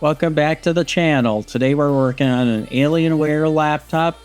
Welcome back to the channel. Today we're working on an Alienware laptop,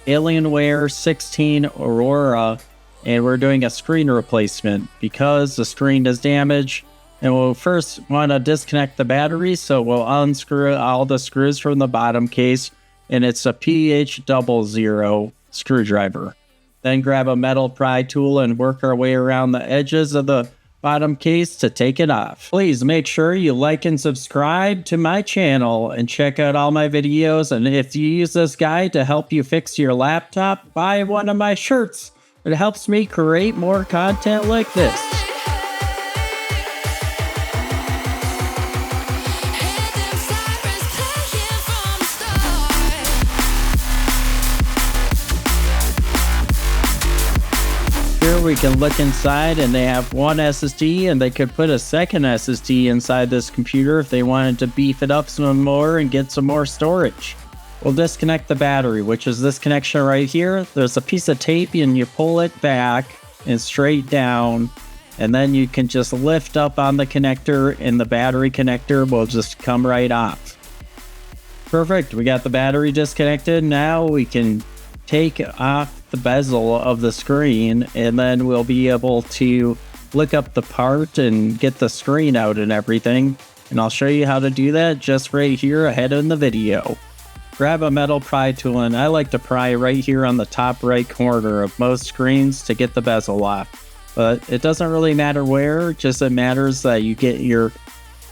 Alienware 16 Aurora, and we're doing a screen replacement because the screen is damaged. And we'll first want to disconnect the battery, so we'll unscrew all the screws from the bottom case, and it's a PH00 screwdriver. Then grab a metal pry tool and work our way around the edges of the bottom case to take it off. Please make sure you like and subscribe to my channel and check out all my videos. And if you use this guide to help you fix your laptop, buy one of my shirts. It helps me create more content like this. Here we can look inside, and they have one SSD, and they could put a second SSD inside this computer if they wanted to beef it up some more and get some more storage. We'll disconnect the battery, which is this connection right here. There's a piece of tape and you pull it back and straight down, and then you can just lift up on the connector and the battery connector will just come right off. Perfect, we got the battery disconnected. Now we can take off the bezel of the screen, and then we'll be able to look up the part and get the screen out and everything. And I'll show you how to do that just right here ahead in the video. Grab a metal pry tool, and I like to pry right here on the top right corner of most screens to get the bezel off. But it doesn't really matter where, just it matters that you get your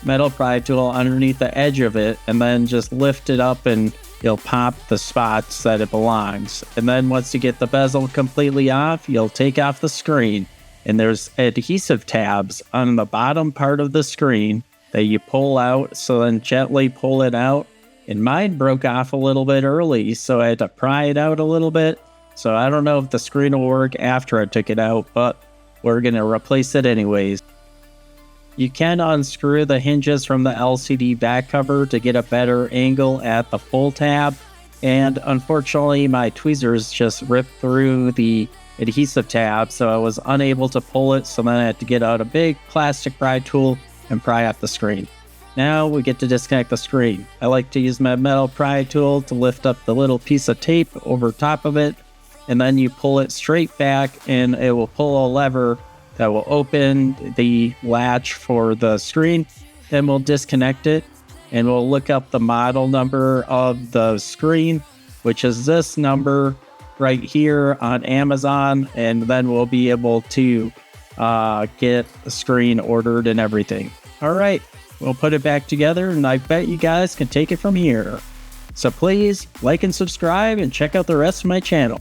metal pry tool underneath the edge of it and then just lift it up and you'll pop the spots that it belongs. And then once you get the bezel completely off, you'll take off the screen. And there's adhesive tabs on the bottom part of the screen that you pull out, so then gently pull it out. And mine broke off a little bit early, so I had to pry it out a little bit. So I don't know if the screen will work after I took it out, but we're gonna replace it anyways. You can unscrew the hinges from the LCD back cover to get a better angle at the full tab, and unfortunately my tweezers just ripped through the adhesive tab, so I was unable to pull it, so then I had to get out a big plastic pry tool and pry off the screen. Now we get to disconnect the screen. I like to use my metal pry tool to lift up the little piece of tape over top of it, and then you pull it straight back and it will pull a lever that will open the latch for the screen. Then we'll disconnect it and we'll look up the model number of the screen, which is this number right here on Amazon, and then we'll be able to get the screen ordered and everything. All right, we'll put it back together, and I bet you guys can take it from here. So please like and subscribe and check out the rest of my channel.